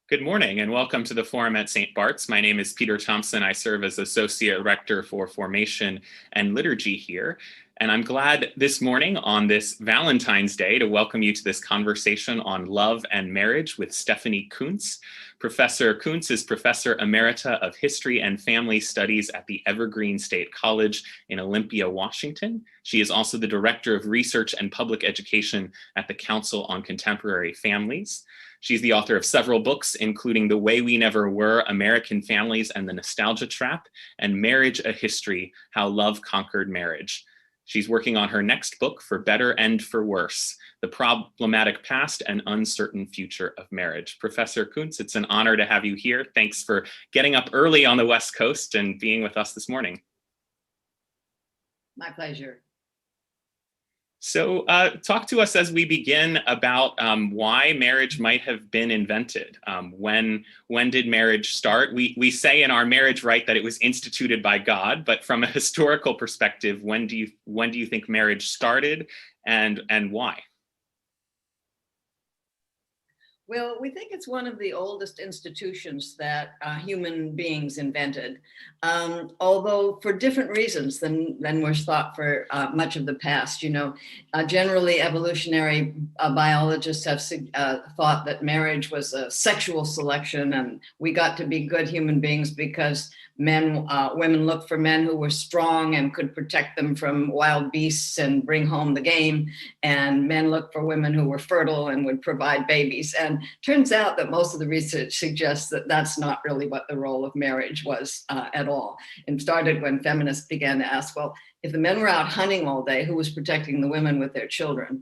Good morning and welcome to the forum at St. Bart's. My name is Peter Thompson. I serve as Associate Rector for Formation and Liturgy here. And I'm glad this morning on this Valentine's Day to welcome you to this conversation on love and marriage with Stephanie Coontz. Professor Coontz is Professor Emerita of History and Family Studies at the Evergreen State College in Olympia, Washington. She is also the Director of Research and Public Education at the Council on Contemporary Families. She's the author of several books, including The Way We Never Were, American Families and the Nostalgia Trap, and Marriage, a History, How Love Conquered Marriage. She's working on her next book, For Better and for Worse, The Problematic Past and Uncertain Future of Marriage. Professor Coontz, it's an honor to have you here. Thanks for getting up early on the West Coast and being with us this morning. My pleasure. So talk to us as we begin about why marriage might have been invented. When did marriage start? We say in our marriage rite that it was instituted by God, but from a historical perspective, when do you think marriage started and why? Well, we think it's one of the oldest institutions that human beings invented, although for different reasons than was thought for much of the past. Generally evolutionary biologists have thought that marriage was a sexual selection, and we got to be good human beings because women looked for men who were strong and could protect them from wild beasts and bring home the game, and men looked for women who were fertile and would provide babies. And turns out that most of the research suggests that that's not really what the role of marriage was at all. It started when feminists began to ask, well, if the men were out hunting all day, who was protecting the women with their children?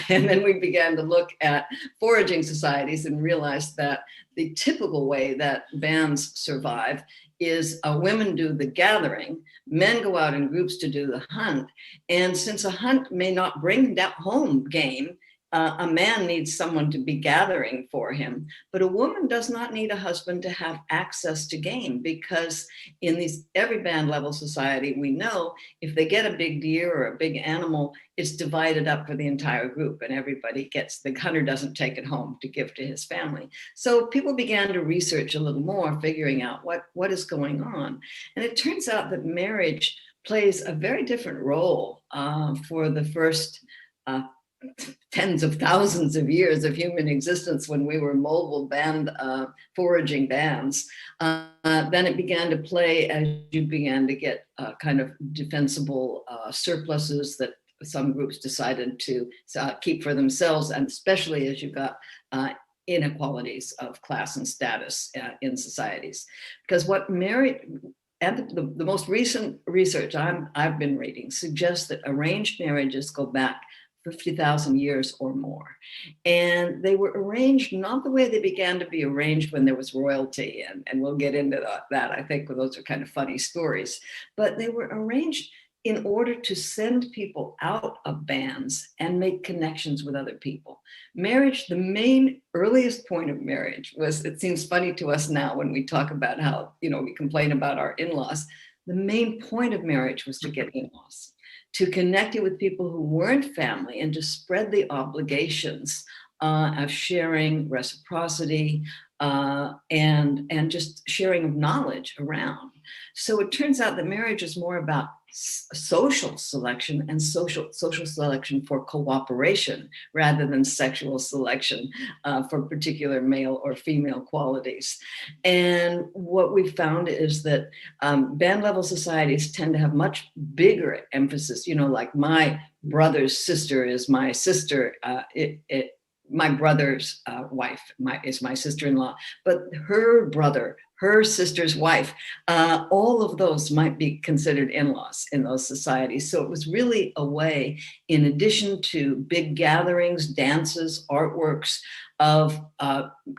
And then we began to look at foraging societies and realized that the typical way that bands survive is women do the gathering, men go out in groups to do the hunt. And since a hunt may not bring home game, a man needs someone to be gathering for him, but a woman does not need a husband to have access to game, because in every band level society, we know if they get a big deer or a big animal, it's divided up for the entire group and everybody gets, the hunter doesn't take it home to give to his family. So people began to research a little more, figuring out what is going on. And it turns out that marriage plays a very different role for the first tens of thousands of years of human existence, when we were mobile band foraging bands. Then it began to play as you began to get kind of defensible surpluses that some groups decided to keep for themselves, and especially as you got inequalities of class and status in societies. Because what marriage, and the most recent research I've been reading suggests that arranged marriages go back 50,000 years or more. And they were arranged not the way they began to be arranged when there was royalty. And we'll get into that. I think those are kind of funny stories. But they were arranged in order to send people out of bands and make connections with other people. Marriage, the main earliest point of marriage was, it seems funny to us now when we talk about how, we complain about our in-laws. The main point of marriage was to get in-laws, to connect you with people who weren't family, and to spread the obligations of sharing, reciprocity, and just sharing of knowledge around. So it turns out that marriage is more about social selection and social selection for cooperation, rather than sexual selection for particular male or female qualities. And what we found is that band level societies tend to have much bigger emphasis, like my brother's sister is my sister, my brother's wife is my sister-in-law, but her brother, her sister's wife, all of those might be considered in-laws in those societies. So it was really a way, in addition to big gatherings, dances, artworks, of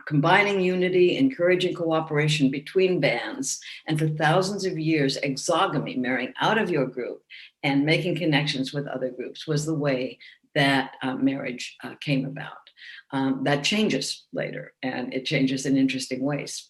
combining unity, encouraging cooperation between bands, and for thousands of years, exogamy, marrying out of your group and making connections with other groups, was the way that marriage came about. That changes later, and it changes in interesting ways.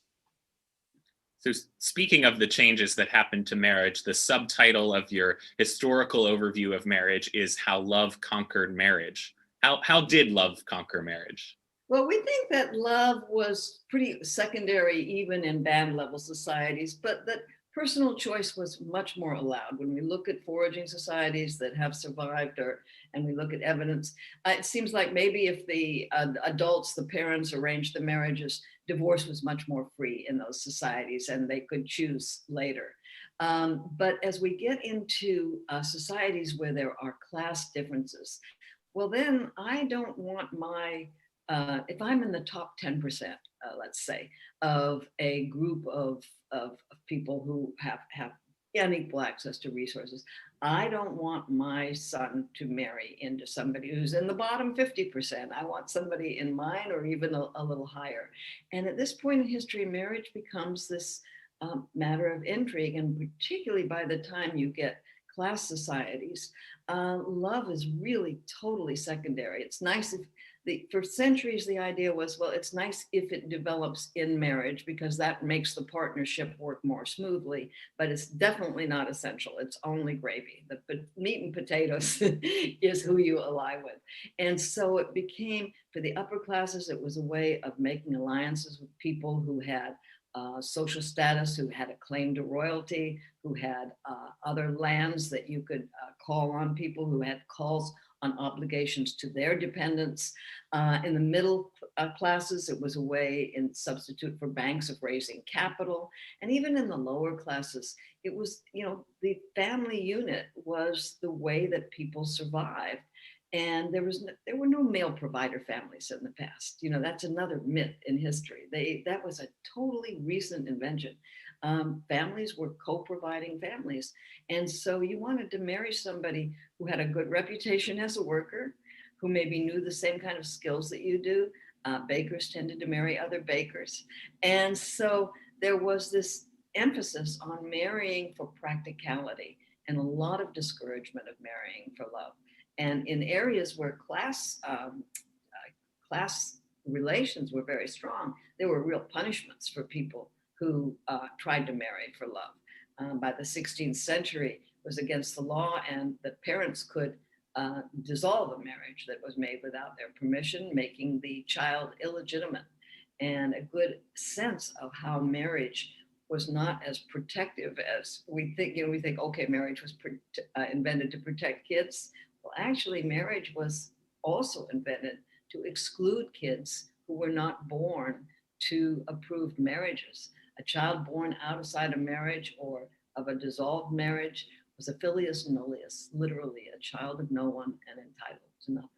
So speaking of the changes that happened to marriage, the subtitle of your historical overview of marriage is How Love Conquered Marriage. How did love conquer marriage? Well, we think that love was pretty secondary even in band level societies, but that personal choice was much more allowed. When we look at foraging societies that have survived, and we look at evidence, it seems like maybe if the adults, the parents arranged the marriages, divorce was much more free in those societies and they could choose later. But as we get into societies where there are class differences, well, then I don't want if I'm in the top 10%, let's say, of a group of people who have unequal access to resources, I don't want my son to marry into somebody who's in the bottom 50%. I want somebody in mine or even a little higher. And at this point in history, marriage becomes this matter of intrigue. And particularly by the time you get class societies, love is really totally secondary. It's nice if for centuries, the idea was, well, it's nice if it develops in marriage because that makes the partnership work more smoothly, but it's definitely not essential. It's only gravy. The meat and potatoes is who you ally with. And so it became, for the upper classes, it was a way of making alliances with people who had social status, who had a claim to royalty, who had other lands that you could call on, people who had calls on obligations to their dependents. In the middle classes, it was a way in substitute for banks of raising capital. And even in the lower classes, it was, the family unit was the way that people survived. And there were no male provider families in the past. That's another myth in history. That was a totally recent invention. Families were co-providing families. And so you wanted to marry somebody who had a good reputation as a worker, who maybe knew the same kind of skills that you do. Bakers tended to marry other bakers. And so there was this emphasis on marrying for practicality and a lot of discouragement of marrying for love. And in areas where class relations were very strong, there were real punishments for people who tried to marry for love. By the 16th century, it was against the law, and the parents could dissolve a marriage that was made without their permission, making the child illegitimate. And a good sense of how marriage was not as protective as we think. We think, okay, marriage was invented to protect kids. Well, actually, marriage was also invented to exclude kids who were not born to approved marriages. A child born outside of marriage or of a dissolved marriage was a filius nullius, literally a child of no one and entitled to nothing.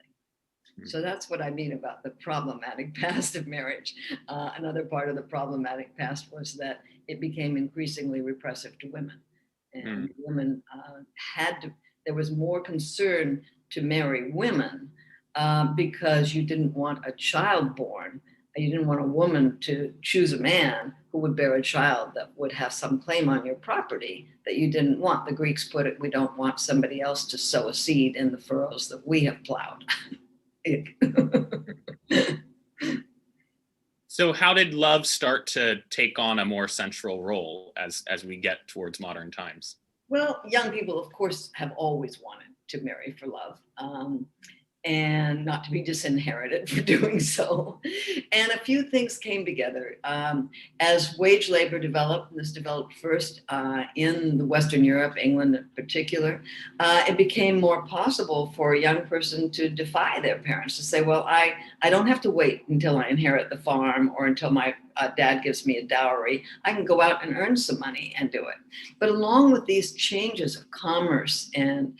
So that's what I mean about the problematic past of marriage. Another part of the problematic past was that it became increasingly repressive to women. And women there was more concern to marry women because you didn't want a child born. You didn't want a woman to choose a man who would bear a child that would have some claim on your property that you didn't want. The Greeks put it, we don't want somebody else to sow a seed in the furrows that we have plowed. So how did love start to take on a more central role as we get towards modern times? Well, young people, of course, have always wanted to marry for love. And not to be disinherited for doing so. And a few things came together. As wage labor developed, and this developed first in the Western Europe, England in particular, it became more possible for a young person to defy their parents, to say, well, I don't have to wait until I inherit the farm or until my dad gives me a dowry. I can go out and earn some money and do it. But along with these changes of commerce and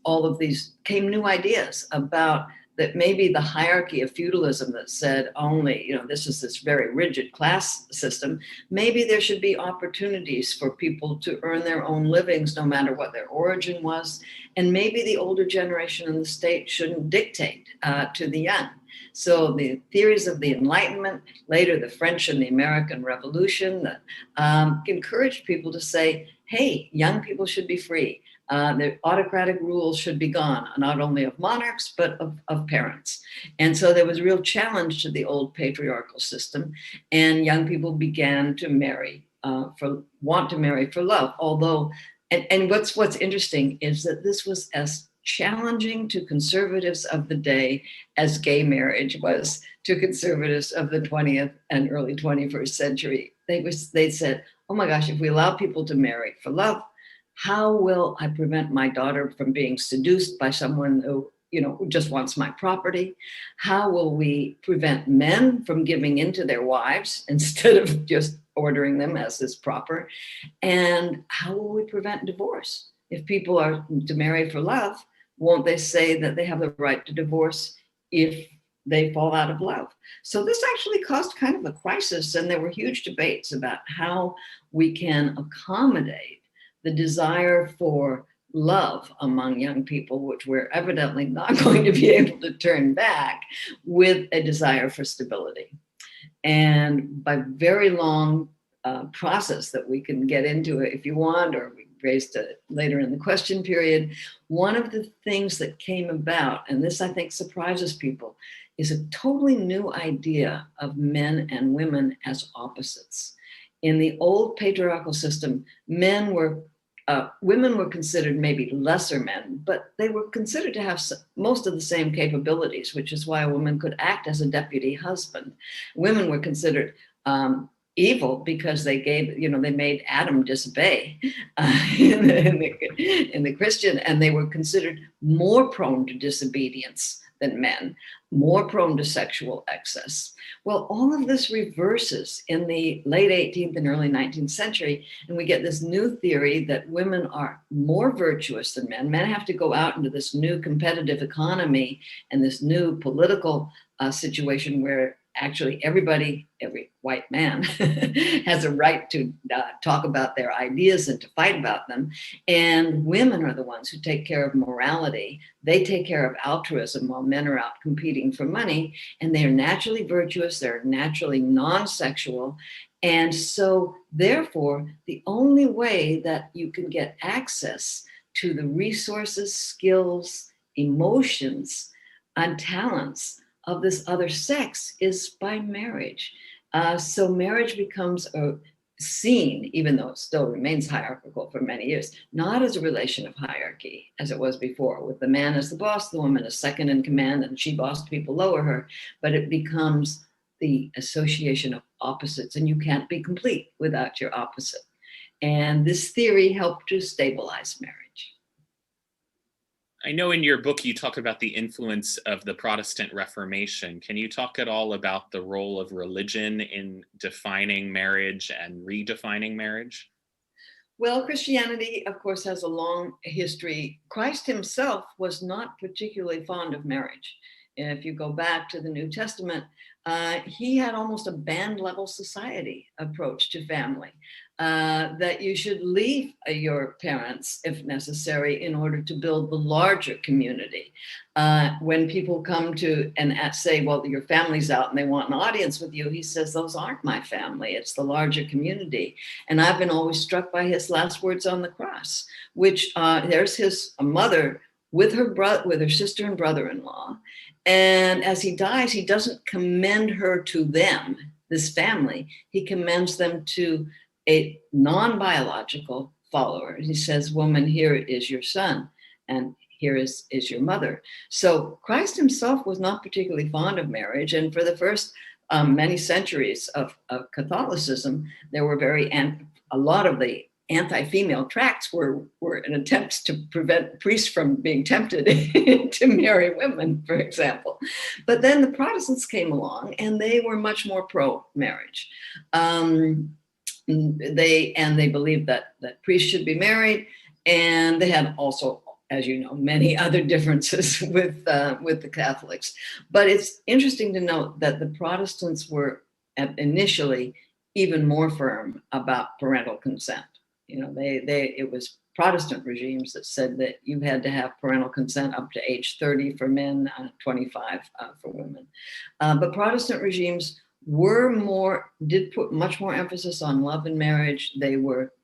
all of these came new ideas about that maybe the hierarchy of feudalism that said only, this is this very rigid class system, maybe there should be opportunities for people to earn their own livings no matter what their origin was. And maybe the older generation in the state shouldn't dictate to the young. So the theories of the Enlightenment, later the French and the American Revolution, encouraged people to say, hey, young people should be free. The autocratic rule should be gone, not only of monarchs, but of parents. And so there was a real challenge to the old patriarchal system, and young people began to want to marry for love. Although, and what's interesting is that this was as challenging to conservatives of the day as gay marriage was to conservatives of the 20th and early 21st century. They said, oh my gosh, if we allow people to marry for love, how will I prevent my daughter from being seduced by someone who just wants my property? How will we prevent men from giving in to their wives instead of just ordering them as is proper? And how will we prevent divorce? If people are to marry for love, won't they say that they have the right to divorce if they fall out of love? So this actually caused kind of a crisis, and there were huge debates about how we can accommodate the desire for love among young people, which we're evidently not going to be able to turn back, with a desire for stability. And by very long process that we can get into if you want, or we raised it later in the question period, one of the things that came about, and this I think surprises people, is a totally new idea of men and women as opposites. In the old patriarchal system, women were considered maybe lesser men, but they were considered to have most of the same capabilities, which is why a woman could act as a deputy husband. Women were considered evil because they made Adam disobey in the Christian, and they were considered more prone to disobedience than men, more prone to sexual excess. Well, all of this reverses in the late 18th and early 19th century, and we get this new theory that women are more virtuous than men. Men have to go out into this new competitive economy and this new political situation where actually every white man has a right to talk about their ideas and to fight about them. And women are the ones who take care of morality. They take care of altruism while men are out competing for money. And they're naturally virtuous. They're naturally non-sexual. And so therefore, the only way that you can get access to the resources, skills, emotions, and talents of this other sex is by marriage. So marriage becomes seen, even though it still remains hierarchical for many years, not as a relation of hierarchy as it was before, with the man as the boss, the woman as second in command, and she bossed people lower her, but it becomes the association of opposites, and you can't be complete without your opposite. And this theory helped to stabilize marriage. I know in your book you talk about the influence of the Protestant Reformation. Can you talk at all about the role of religion in defining marriage and redefining marriage? Well, Christianity, of course, has a long history. Christ himself was not particularly fond of marriage. If you go back to the New Testament, he had almost a band-level society approach to family, that you should leave your parents if necessary in order to build the larger community. When people come to and say, well, your family's out and they want an audience with you, he says, those aren't my family, it's the larger community. And I've been always struck by his last words on the cross, which there's his mother with her sister and brother-in-law. And as he dies, he doesn't commend her to them, this family. He commends them to a non-biological follower. He says, woman, here is your son, and here is your mother. So Christ himself was not particularly fond of marriage. And for the first many centuries of Catholicism, there were a lot of the anti-female tracts were an attempt to prevent priests from being tempted to marry women, for example. But then the Protestants came along and they were much more pro-marriage. They believed that priests should be married, and they had also, as you know, many other differences with the Catholics. But it's interesting to note that the Protestants were initially even more firm about parental consent. It was Protestant regimes that said that you had to have parental consent up to age 30 for men, 25 for women. But Protestant regimes did put much more emphasis on love and marriage. They were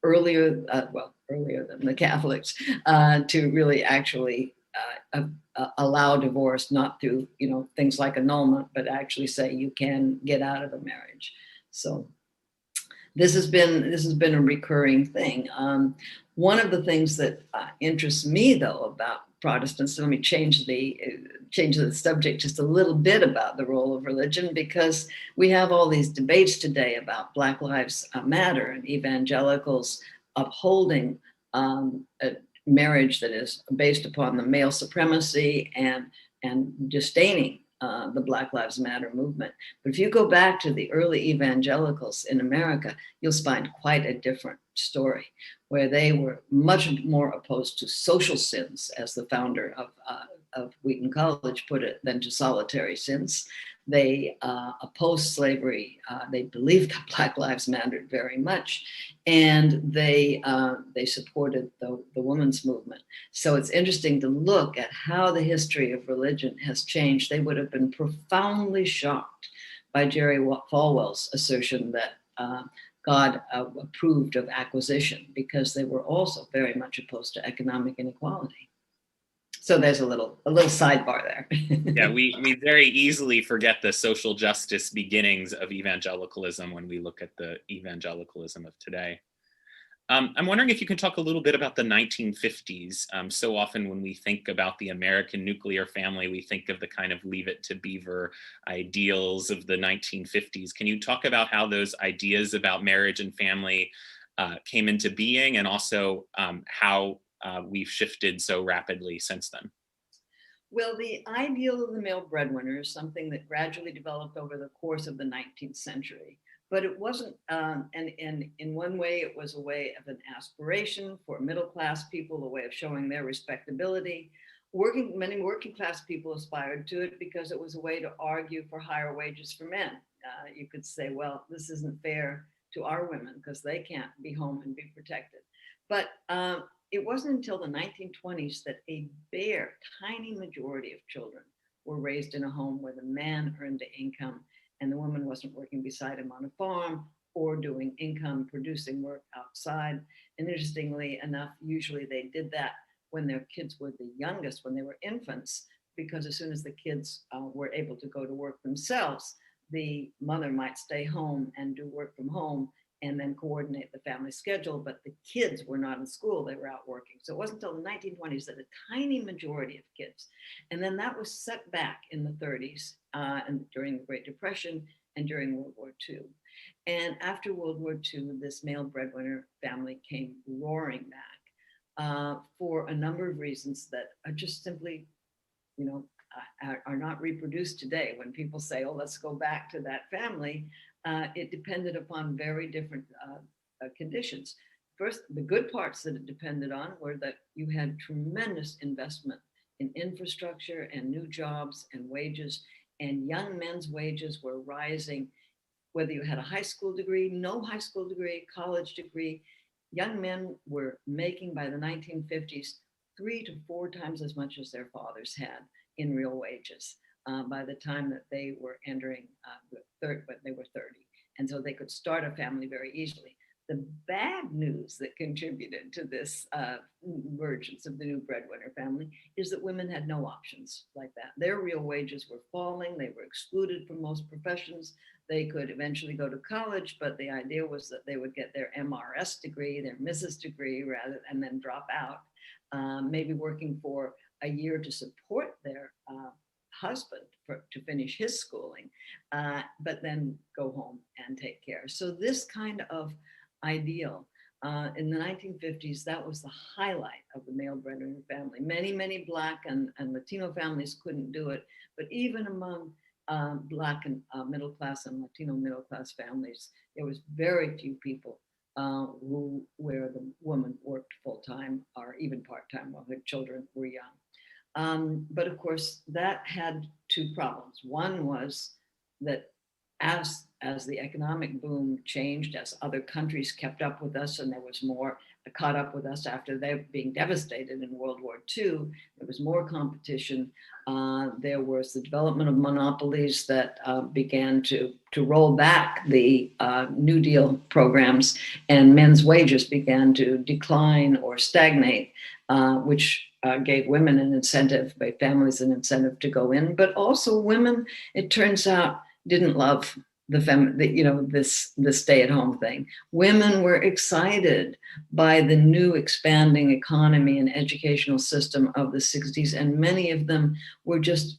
earlier than the Catholics to really actually allow divorce, not through things like annulment, but actually say you can get out of a marriage. So this has been a recurring thing. One of the things that interests me, though, about Protestants. Let me change the subject just a little bit about the role of religion, because we have all these debates today about Black Lives Matter and evangelicals upholding a marriage that is based upon the male supremacy and disdaining the Black Lives Matter movement. But if you go back to the early evangelicals in America, you'll find quite a different story, where they were much more opposed to social sins, as the founder of Wheaton College put it, than to solitary sins. They opposed slavery. They believed that Black lives mattered very much, and they supported the women's movement. So it's interesting to look at how the history of religion has changed. They would have been profoundly shocked by Jerry Falwell's assertion that God approved of acquisition, because they were also very much opposed to economic inequality. So there's a little sidebar there. Yeah, we very easily forget the social justice beginnings of evangelicalism when we look at the evangelicalism of today. I'm wondering if you can talk a little bit about the 1950s. So often when we think about the American nuclear family, we think of the kind of Leave It to Beaver ideals of the 1950s. Can you talk about how those ideas about marriage and family came into being, and also how we've shifted so rapidly since then? Well, the ideal of the male breadwinner is something that gradually developed over the course of the 19th century. But it wasn't, and in one way, it was a way of an aspiration for middle-class people, a way of showing their respectability. Many working class people aspired to it because it was a way to argue for higher wages for men. You could say, well, this isn't fair to our women because they can't be home and be protected. But it wasn't until the 1920s that a bare, tiny majority of children were raised in a home where the man earned the income and the woman wasn't working beside him on a farm or doing income producing work outside. And interestingly enough, usually they did that when their kids were the youngest, when they were infants, because as soon as the kids were able to go to work themselves, the mother might stay home and do work from home and then coordinate the family schedule. But the kids were not in school, they were out working. So it wasn't until the 1920s that a tiny majority of kids, and then that was set back in the 30s and during the Great Depression and during World War II. And after World War II, this male breadwinner family came roaring back for a number of reasons that are just simply, are not reproduced today. When people say, oh, let's go back to that family, it depended upon very different conditions. First, the good parts that it depended on were that you had tremendous investment in infrastructure and new jobs and wages, and young men's wages were rising, whether you had a high school degree, no high school degree, college degree. Young men were making by the 1950s 3 to 4 times as much as their fathers had in real wages by the time that they were entering but they were 30. And so they could start a family very easily. The bad news that contributed to this emergence of the new breadwinner family is that women had no options like that. Their real wages were falling. They were excluded from most professions. They could eventually go to college, but the idea was that they would get their MRS degree, their Mrs. degree, and then drop out, maybe working for a year to support their husband to finish his schooling, but then go home and take care. So this kind of ideal in the 1950s, that was the highlight of the male breadwinner family. Many Black and Latino families couldn't do it, but even among Black and middle class and Latino middle class families, there was very few people where the woman worked full time or even part time while their children were young. But of course, that had 2 problems. One was that as the economic boom changed, as other countries kept up with us, and there was more caught up with us after they being devastated in World War II, there was more competition. There was the development of monopolies that began to roll back the New Deal programs, and men's wages began to decline or stagnate, which gave women an incentive, gave families an incentive to go in. But also women, it turns out, didn't love the stay-at-home thing. Women were excited by the new expanding economy and educational system of the 60s, and many of them were just,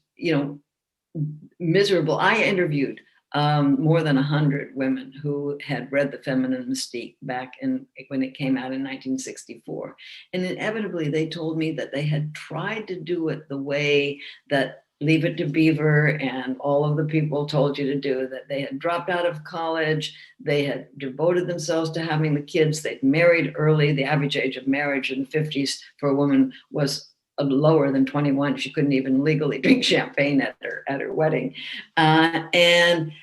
miserable. I interviewed more than 100 women who had read The Feminine Mystique back when it came out in 1964. And inevitably, they told me that they had tried to do it the way that Leave It to Beaver and all of the people told you to do, that they had dropped out of college, they had devoted themselves to having the kids, they'd married early. The average age of marriage in the 50s for a woman was lower than 21. She couldn't even legally drink champagne at her wedding. And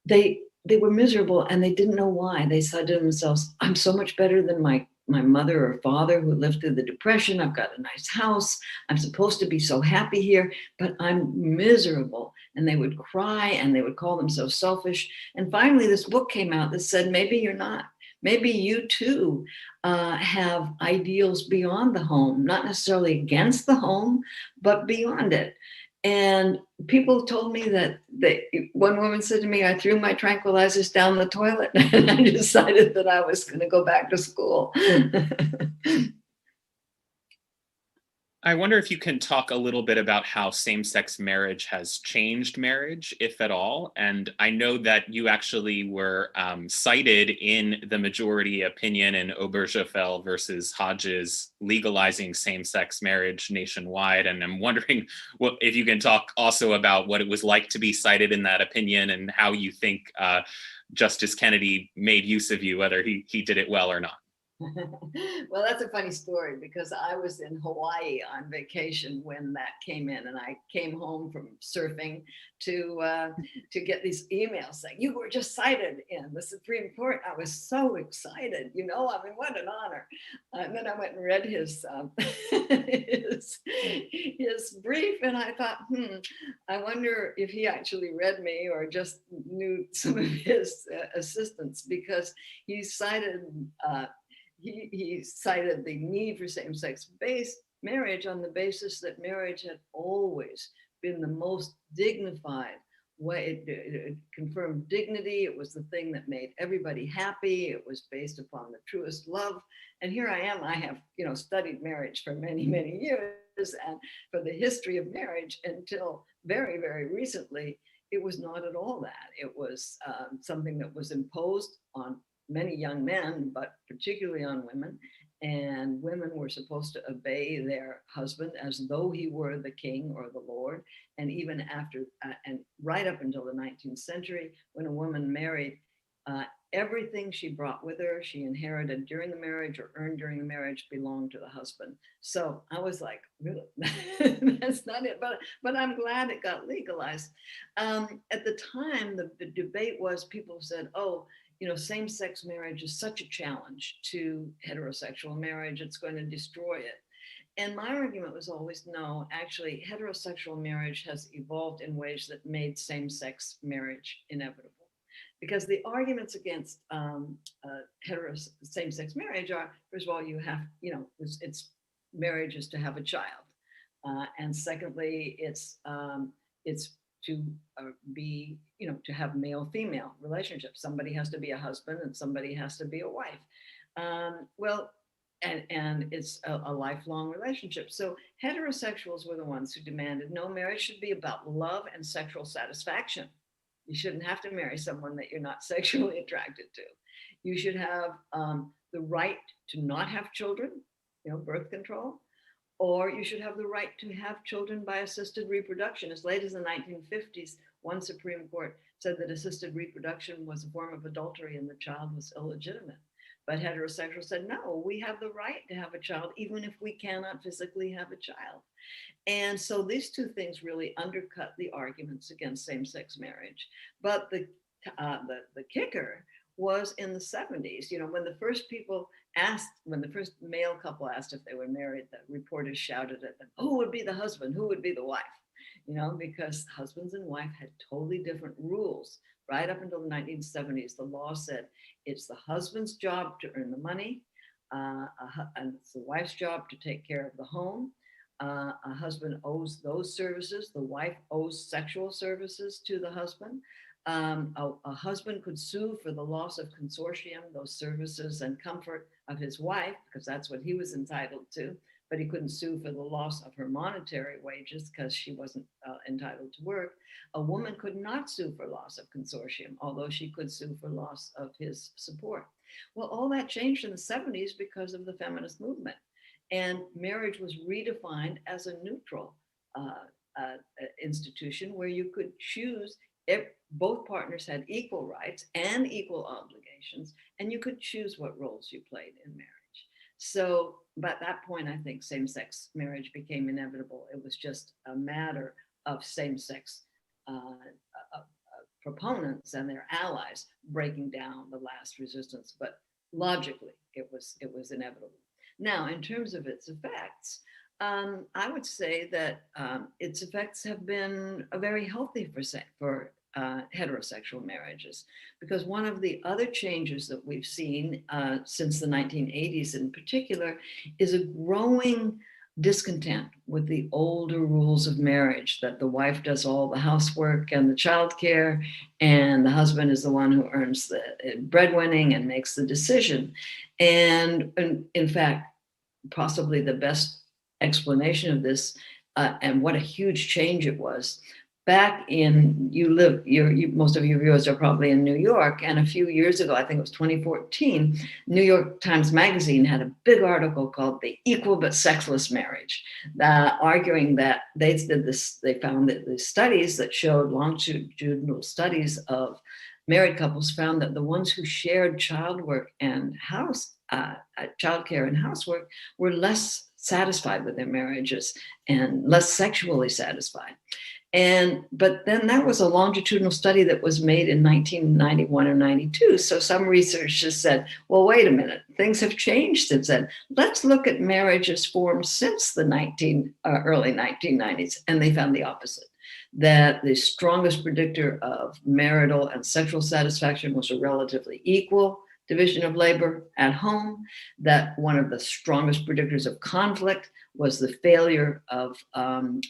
they were miserable, and they didn't know why. They said to themselves, I'm so much better than my mother or father who lived through the Depression. I've got a nice house. I'm supposed to be so happy here, but I'm miserable. And they would cry, and they would call themselves selfish. And finally, this book came out that said, maybe you're not. Maybe you too have ideals beyond the home, not necessarily against the home, but beyond it. And people told me that one woman said to me, I threw my tranquilizers down the toilet and I decided that I was going to go back to school. I wonder if you can talk a little bit about how same-sex marriage has changed marriage, if at all. And I know that you actually were cited in the majority opinion in Obergefell versus Hodges legalizing same-sex marriage nationwide. And I'm wondering if you can talk also about what it was like to be cited in that opinion and how you think Justice Kennedy made use of you, whether he did it well or not. Well, that's a funny story because I was in Hawaii on vacation when that came in, and I came home from surfing to get these emails saying you were just cited in the Supreme Court. I was so excited, I mean, what an honor. And then I went and read his brief, and I thought, I wonder if he actually read me or just knew some of his assistants, because he cited. He cited the need for same-sex marriage on the basis that marriage had always been the most dignified way. It confirmed dignity. It was the thing that made everybody happy. It was based upon the truest love. And here I am. I have, studied marriage for many, many years, and for the history of marriage until very, very recently, it was not at all that. It was something that was imposed on many young men, but particularly on women. And women were supposed to obey their husband as though he were the king or the lord. And even after, and right up until the 19th century, when a woman married, everything she brought with her, she inherited during the marriage or earned during the marriage, belonged to the husband. So I was like, really? That's not it. But I'm glad it got legalized. At the time, the debate was, people said, oh, same-sex marriage is such a challenge to heterosexual marriage, it's going to destroy it. And my argument was always, no, actually, heterosexual marriage has evolved in ways that made same-sex marriage inevitable. Because the arguments against same-sex marriage are, first of all, you have, it's marriage is to have a child. And secondly, it's to be, to have male-female relationships. Somebody has to be a husband and somebody has to be a wife. And it's a lifelong relationship. So heterosexuals were the ones who demanded, no, marriage should be about love and sexual satisfaction. You shouldn't have to marry someone that you're not sexually attracted to. You should have the right to not have children, birth control. Or you should have the right to have children by assisted reproduction. As late as the 1950s, one Supreme Court said that assisted reproduction was a form of adultery and the child was illegitimate. But heterosexuals said, no, we have the right to have a child, even if we cannot physically have a child. And so these two things really undercut the arguments against same-sex marriage. But the kicker was in the 70s, when the first male couple asked if they were married, the reporters shouted at them, who would be the husband? Who would be the wife? Because husbands and wife had totally different rules. Right up until the 1970s, the law said it's the husband's job to earn the money, and it's the wife's job to take care of the home. A husband owes those services. The wife owes sexual services to the husband. A husband could sue for the loss of consortium, those services and comfort of his wife, because that's what he was entitled to, but he couldn't sue for the loss of her monetary wages because she wasn't entitled to work. A woman could not sue for loss of consortium, although she could sue for loss of his support. Well, all that changed in the 70s because of the feminist movement. And marriage was redefined as a neutral institution where you could choose if both partners had equal rights and equal obligations, and you could choose what roles you played in marriage. So, by that point, I think same-sex marriage became inevitable. It was just a matter of same-sex proponents and their allies breaking down the last resistance. But logically, it was inevitable. Now, in terms of its effects, I would say that its effects have been very healthy for heterosexual marriages, because one of the other changes that we've seen since the 1980s in particular is a growing discontent with the older rules of marriage, that the wife does all the housework and the childcare, and the husband is the one who earns the breadwinning and makes the decision. And in fact, possibly the best explanation of this, and what a huge change it was. Back in, most of your viewers are probably in New York, and a few years ago, I think it was 2014, New York Times Magazine had a big article called "The Equal but Sexless Marriage," arguing that they found that the studies that showed longitudinal studies of married couples found that the ones who shared childcare and housework were less satisfied with their marriages and less sexually satisfied. But then that was a longitudinal study that was made in 1991 or 92. So some researchers said, well, wait a minute, things have changed since then. Let's look at marriages formed since the early 1990s. And they found the opposite, that the strongest predictor of marital and sexual satisfaction was a relatively equal division of labor at home, that one of the strongest predictors of conflict was the failure of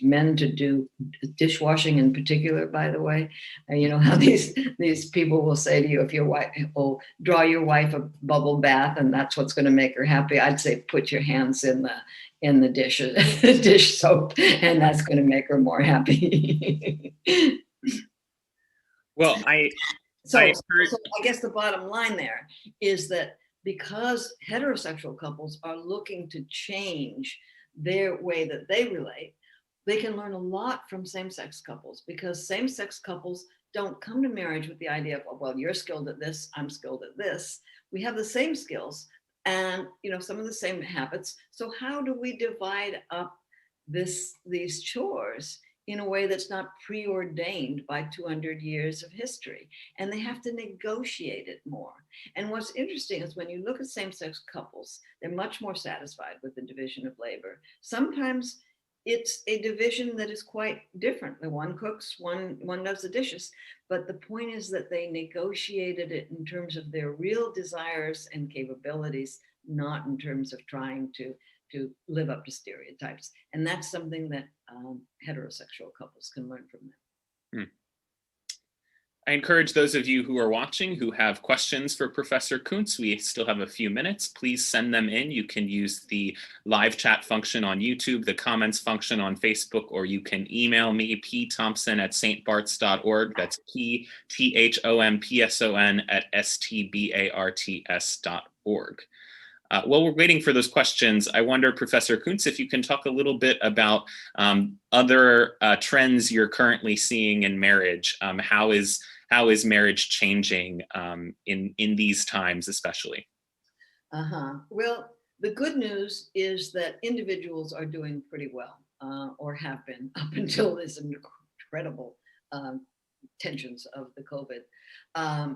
men to do dishwashing in particular, by the way. You know how these people will say to you, if your wife will draw your wife a bubble bath and that's what's going to make her happy, I'd say put your hands in the dish soap, and that's going to make her more happy. Well, So I guess the bottom line there is that because heterosexual couples are looking to change their way that they relate, they can learn a lot from same-sex couples, because same-sex couples don't come to marriage with the idea of, oh, well, you're skilled at this, I'm skilled at this. We have the same skills and some of the same habits. So how do we divide up these chores in a way that's not preordained by 200 years of history? And they have to negotiate it more. And what's interesting is when you look at same-sex couples, they're much more satisfied with the division of labor. Sometimes it's a division that is quite different. The one cooks, one does the dishes. But the point is that they negotiated it in terms of their real desires and capabilities, not in terms of trying to live up to stereotypes. And that's something that heterosexual couples can learn from them. I encourage those of you who are watching who have questions for Professor Coontz. We still have a few minutes. Please send them in. You can use the live chat function on YouTube, the comments function on Facebook, or you can email me, pthompson@stbarts.org. That's pthompson@stbarts.org. While we're waiting for those questions, I wonder, Professor Coontz, if you can talk a little bit about other trends you're currently seeing in marriage. How is marriage changing in these times, especially? Well, the good news is that individuals are doing pretty well, or have been up until this incredible tensions of the COVID.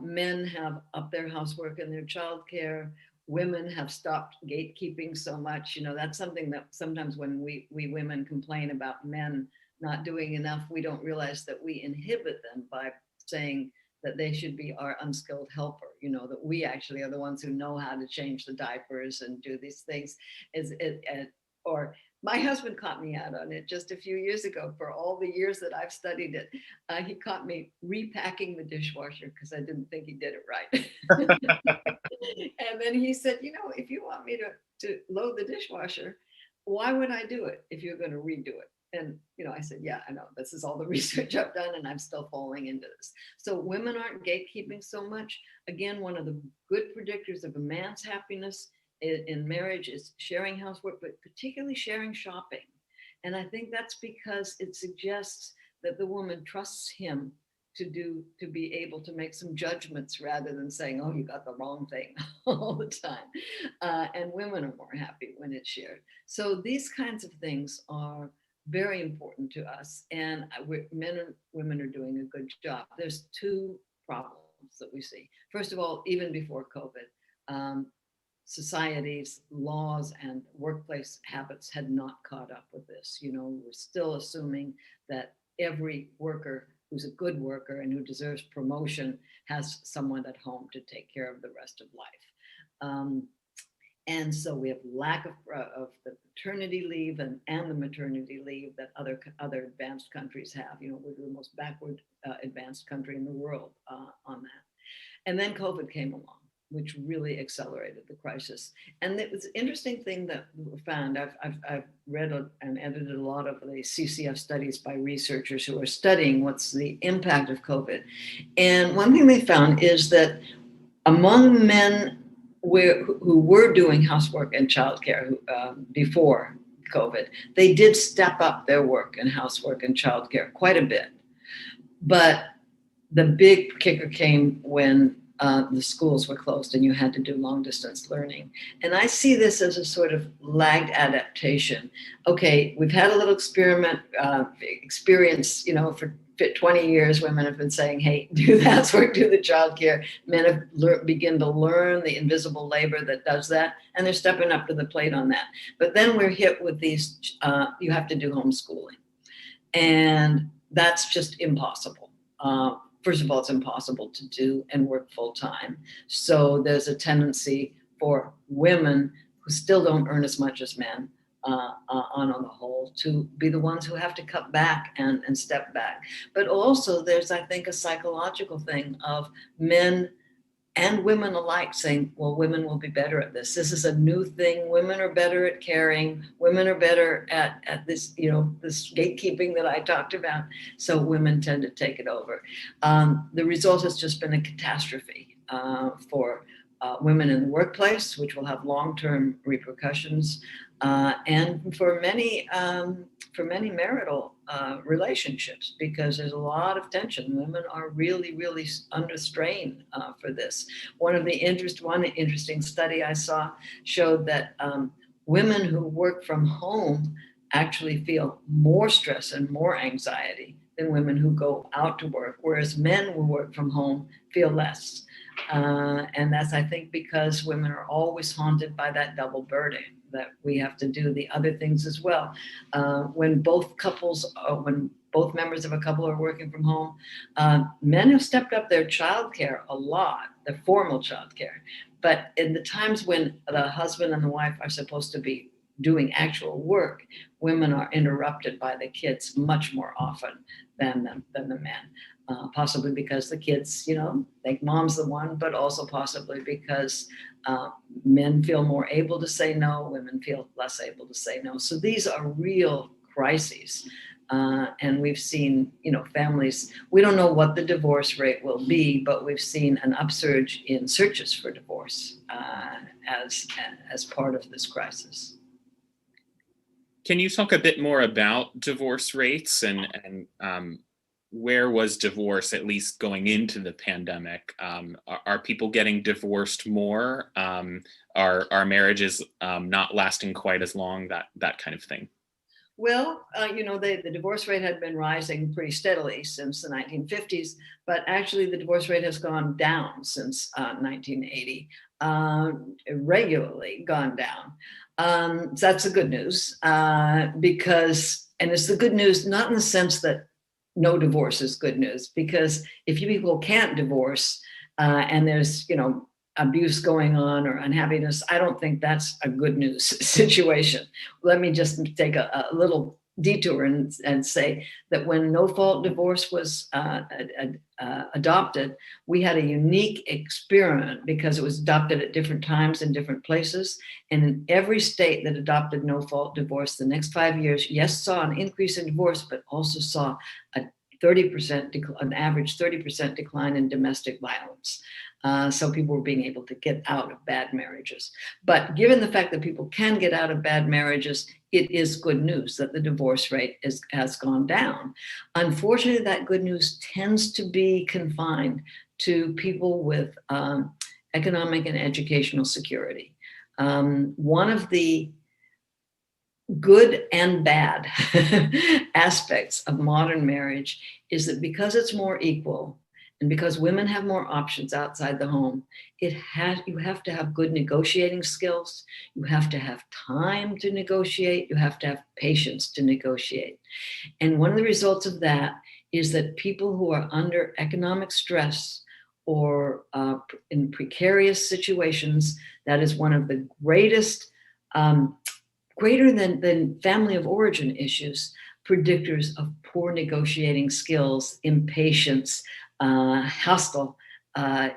Men have upped their housework and their childcare. Women have stopped gatekeeping so much. That's something that sometimes when we women complain about men not doing enough, we don't realize that we inhibit them by saying that they should be our unskilled helper, that we actually are the ones who know how to change the diapers and do these things. or my husband caught me out on it just a few years ago. For all the years that I've studied it, he caught me repacking the dishwasher because I didn't think he did it right. And then he said, you know, if you want me to load the dishwasher, why would I do it if you're going to redo it? And, you know, I said, yeah, I know, this is all the research I've done and I'm still falling into this. So women aren't gatekeeping so much. Again, one of the good predictors of a man's happiness in marriage is sharing housework, but particularly sharing shopping. And I think that's because it suggests that the woman trusts him to be able to make some judgments rather than saying, oh, you got the wrong thing all the time. And women are more happy when it's shared. So these kinds of things are very important to us. And men and women are doing a good job. There's two problems that we see. First of all, even before COVID, society's laws and workplace habits had not caught up with this. You know, we're still assuming that every worker who's a good worker and who deserves promotion has someone at home to take care of the rest of life. And so we have lack of the paternity leave and the maternity leave that other advanced countries have. You know, we're the most backward advanced country in the world on that. And then COVID came along, which really accelerated the crisis. And it was an interesting thing that we found. I've read and edited a lot of the CCF studies by researchers who are studying what's the impact of COVID. And one thing they found is that among men who were doing housework and childcare before COVID, they did step up their work and housework and childcare quite a bit. But the big kicker came when the schools were closed and you had to do long distance learning. And I see this as a sort of lagged adaptation. Okay, we've had a little experience, you know, for 20 years, women have been saying, hey, do the housework, do the childcare. Men have begin to learn the invisible labor that does that, and they're stepping up to the plate on that. But then we're hit with these, you have to do homeschooling. And that's just impossible. First of all, it's impossible to do and work full time. So there's a tendency for women who still don't earn as much as men on the whole to be the ones who have to cut back and step back. But also there's, I think, a psychological thing of men and women alike saying, well, women will be better at this. This is a new thing. Women are better at caring. Women are better at this, you know, this gatekeeping that I talked about. So women tend to take it over. The result has just been a catastrophe for women in the workplace, which will have long-term repercussions, and for many marital relationships, because there's a lot of tension. Women are really, really under strain for this. One interesting study I saw showed that women who work from home actually feel more stress and more anxiety than women who go out to work, whereas men who work from home feel less. And that's, I think, because women are always haunted by that double burden, that we have to do the other things as well. When both members of a couple are working from home, men have stepped up their childcare a lot, their formal childcare. But in the times when the husband and the wife are supposed to be doing actual work, women are interrupted by the kids much more often than the men. Possibly because the kids, you know, think mom's the one, but also possibly because men feel more able to say no, women feel less able to say no. So these are real crises. And we've seen, you know, families, we don't know what the divorce rate will be, but we've seen an upsurge in searches for divorce as part of this crisis. Can you talk a bit more about divorce rates and where was divorce, at least going into the pandemic? Are people getting divorced more? Are marriages not lasting quite as long? That kind of thing. Well, you know, the divorce rate had been rising pretty steadily since the 1950s, but actually the divorce rate has gone down since 1980, regularly gone down. So that's the good news, because, and it's the good news, not in the sense that no divorce is good news, because if you people can't divorce and there's, you know, abuse going on or unhappiness, I don't think that's a good news situation. Let me just take a little detour and say that when no-fault divorce was adopted, we had a unique experiment because it was adopted at different times in different places. And in every state that adopted no-fault divorce, the next 5 years, yes, saw an increase in divorce, but also saw a 30%, an average 30% decline in domestic violence. So people were being able to get out of bad marriages. But given the fact that people can get out of bad marriages, it is good news that the divorce rate has gone down. Unfortunately, that good news tends to be confined to people with economic and educational security. One of the good and bad aspects of modern marriage is that because it's more equal, and because women have more options outside the home, you have to have good negotiating skills. You have to have time to negotiate. You have to have patience to negotiate. And one of the results of that is that people who are under economic stress or in precarious situations, that is one of the greatest, greater than family of origin issues, predictors of poor negotiating skills, impatience, hostile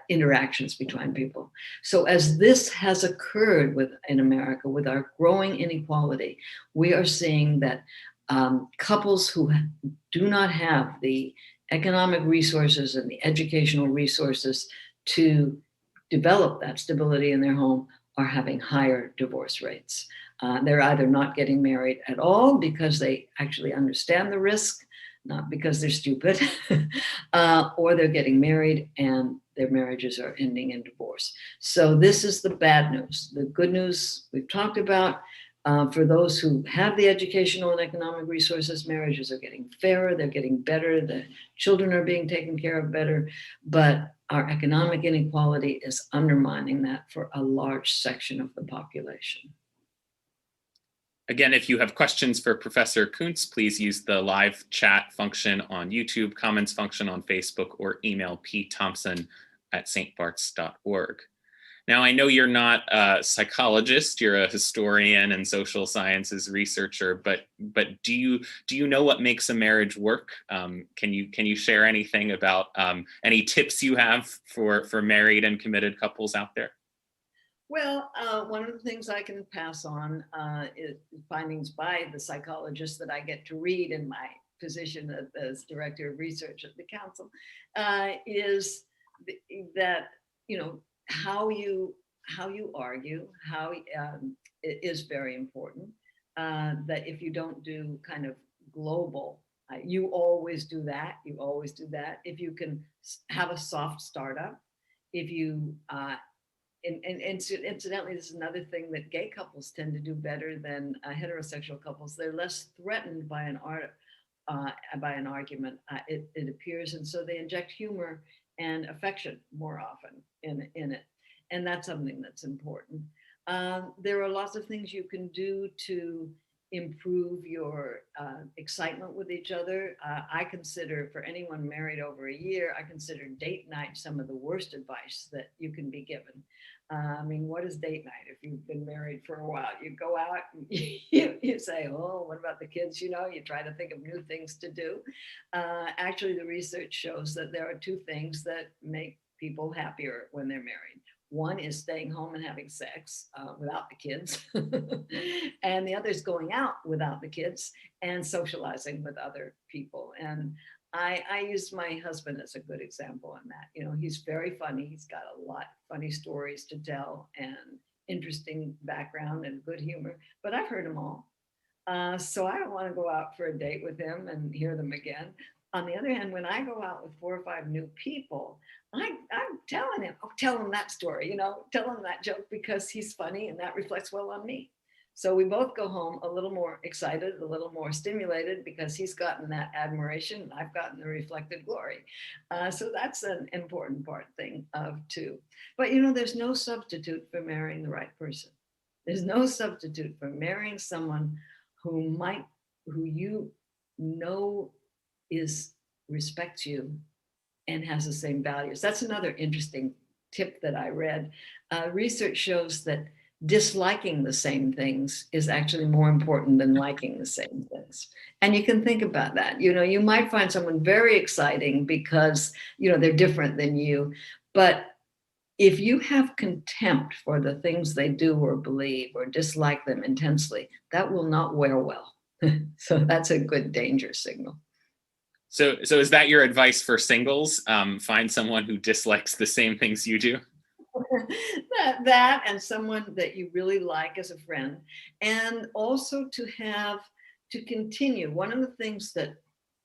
interactions between people. So as this has occurred in America with our growing inequality, we are seeing that couples who do not have the economic resources and the educational resources to develop that stability in their home are having higher divorce rates. They're either not getting married at all because they actually understand the risk, not because they're stupid, or they're getting married and their marriages are ending in divorce. So this is the bad news. The good news we've talked about, for those who have the educational and economic resources, marriages are getting fairer, they're getting better, the children are being taken care of better, but our economic inequality is undermining that for a large section of the population. Again, if you have questions for Professor Coontz, please use the live chat function on YouTube, comments function on Facebook, or email pthompson@stbarts.org. Now, I know you're not a psychologist, you're a historian and social sciences researcher, but do you know what makes a marriage work? Can you share anything about any tips you have for married and committed couples out there? Well, one of the things I can pass on is findings by the psychologists that I get to read in my position as director of research at the council, is that, you know, how you argue, it is very important. That if you don't do kind of global, you always do that. You always do that. If you can have a soft startup, if you and incidentally, this is another thing that gay couples tend to do better than heterosexual couples. They're less threatened by an argument, it appears, and so they inject humor and affection more often in it, and that's something that's important. There are lots of things you can do to improve your excitement with each other. I consider, for anyone married over a year, I consider date night some of the worst advice that you can be given. I mean, what is date night if you've been married for a while? You go out and you say, oh, what about the kids? You know, you try to think of new things to do. Actually, the research shows that there are two things that make people happier when they're married. One is staying home and having sex without the kids. And the other is going out without the kids and socializing with other people. And I use my husband as a good example in that. You know, he's very funny. He's got a lot of funny stories to tell and interesting background and good humor, but I've heard them all. So I don't want to go out for a date with him and hear them again. On the other hand, when I go out with 4 or 5 new people, I'm telling him, tell him that story, you know, tell him that joke because he's funny and that reflects well on me. So we both go home a little more excited, a little more stimulated because he's gotten that admiration and I've gotten the reflected glory. So that's an important thing of too. But you know, there's no substitute for marrying the right person. There's no substitute for marrying someone who you know respects you and has the same values. That's another interesting tip that I read, research shows that disliking the same things is actually more important than liking the same things. And you can think about that. You might find someone very exciting because, they're different than you. But if you have contempt for the things they do or believe or dislike them intensely, that will not wear well. So that's a good danger signal. So is that your advice for singles? Find someone who dislikes the same things you do? that and someone that you really like as a friend, and also to continue. One of the things that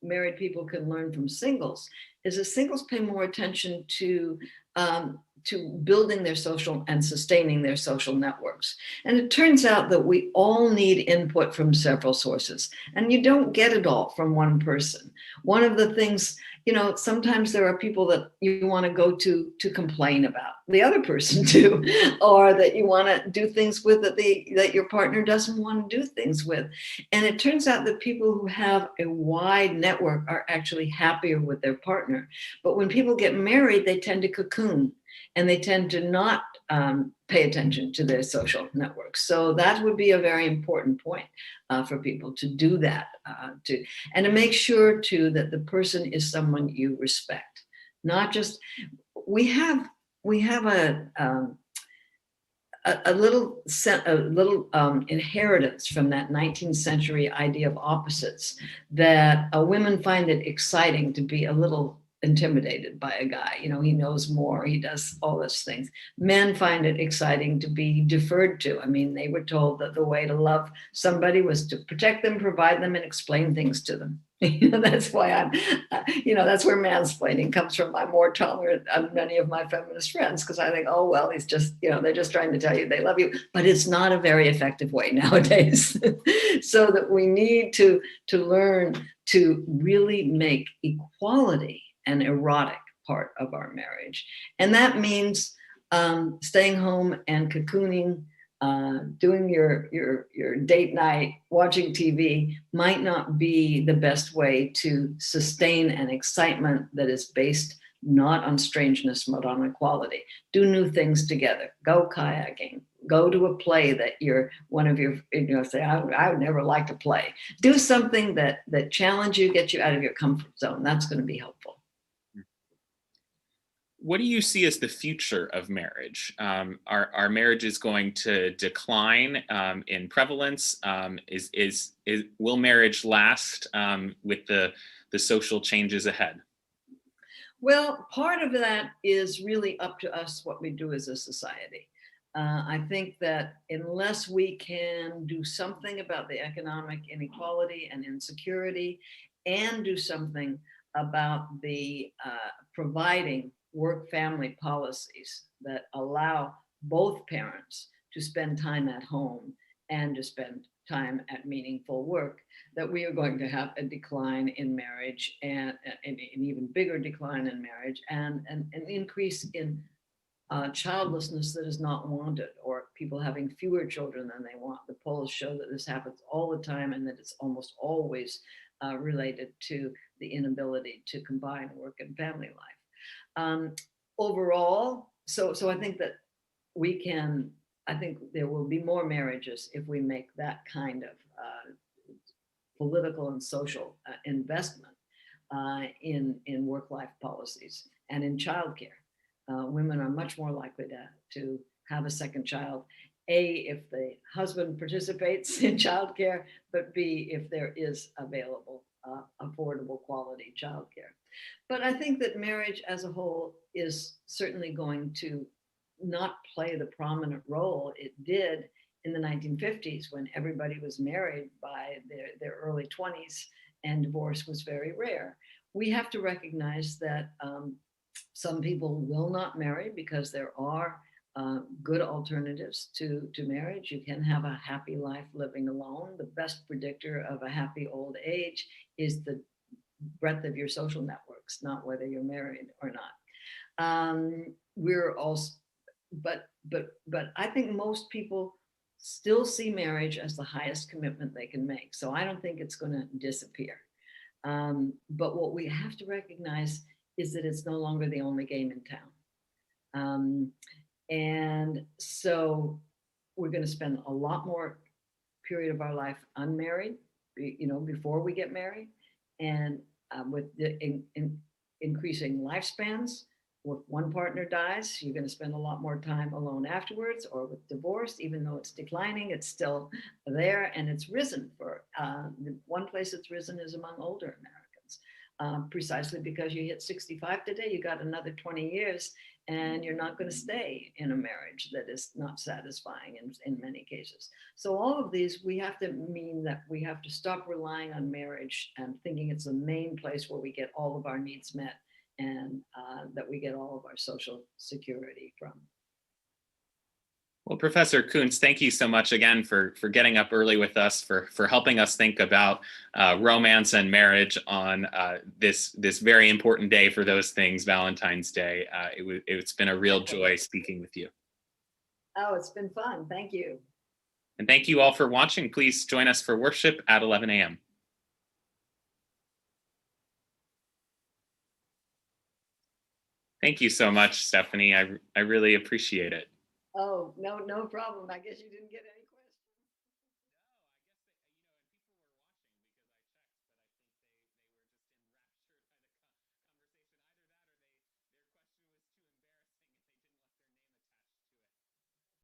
married people can learn from singles is that singles pay more attention to building their social and sustaining their social networks. And it turns out that we all need input from several sources, and you don't get it all from one person. One of the things, sometimes there are people that you want to go to complain about the other person too, or that you want to do things with that your partner doesn't want to do things with. And it turns out that people who have a wide network are actually happier with their partner. But when people get married, they tend to cocoon, and they tend to not pay attention to their social networks. So that would be a very important point for people to do that, and to make sure too that the person is someone you respect. Not just we have a little inheritance from that 19th century idea of opposites, that women find it exciting to be a little intimidated by a guy. He knows more, he does all those things. Men find it exciting to be deferred to. I mean, they were told that the way to love somebody was to protect them, provide them, and explain things to them. That's why that's where mansplaining comes from. I'm more tolerant of many of my feminist friends, because I think, oh, well, he's just, they're just trying to tell you they love you, but it's not a very effective way nowadays. So that we need to learn to really make equality an erotic part of our marriage. And that means staying home and cocooning, doing your date night, watching TV might not be the best way to sustain an excitement that is based not on strangeness, but on equality. Do new things together. Go kayaking. Go to a play that say, I would never like to play. Do something that challenge you, get you out of your comfort zone. That's going to be helpful. What do you see as the future of marriage? Are marriages going to decline in prevalence? Will marriage last with the social changes ahead? Well, part of that is really up to us, what we do as a society. I think that unless we can do something about the economic inequality and insecurity, and do something about the providing work-family policies that allow both parents to spend time at home and to spend time at meaningful work, that we are going to have a decline in marriage, and an even bigger decline in marriage, and an increase in childlessness that is not wanted, or people having fewer children than they want. The polls show that this happens all the time, and that it's almost always related to the inability to combine work and family life. Overall, so I think that I think there will be more marriages if we make that kind of political and social investment in work-life policies and in childcare. Women are much more likely to have a second child, A, if the husband participates in childcare, but B, if there is available affordable quality childcare. But I think that marriage as a whole is certainly going to not play the prominent role it did in the 1950s, when everybody was married by their early 20s and divorce was very rare. We have to recognize that some people will not marry because there are good alternatives to marriage. You can have a happy life living alone. The best predictor of a happy old age is the breadth of your social networks, not whether you're married or not. We're also, but I think most people still see marriage as the highest commitment they can make. So I don't think it's going to disappear. But what we have to recognize is that it's no longer the only game in town. And so we're going to spend a lot more period of our life unmarried, before we get married. And with the increasing lifespans, if one partner dies, you're going to spend a lot more time alone afterwards, or with divorce, even though it's declining, it's still there. And it's risen the one place it's risen is among older Americans, precisely because you hit 65 today, you got another 20 years, and you're not going to stay in a marriage that is not satisfying in many cases. So all of these, we have to mean that we have to stop relying on marriage and thinking it's the main place where we get all of our needs met, and that we get all of our social security from. Well, Professor Coontz, thank you so much again for getting up early with us, for helping us think about romance and marriage on this very important day for those things, Valentine's Day. It's been a real joy speaking with you. Oh, it's been fun. Thank you. And thank you all for watching. Please join us for worship at 11 a.m. Thank you so much, Stephanie. I really appreciate it. Oh, no problem. I guess you didn't get any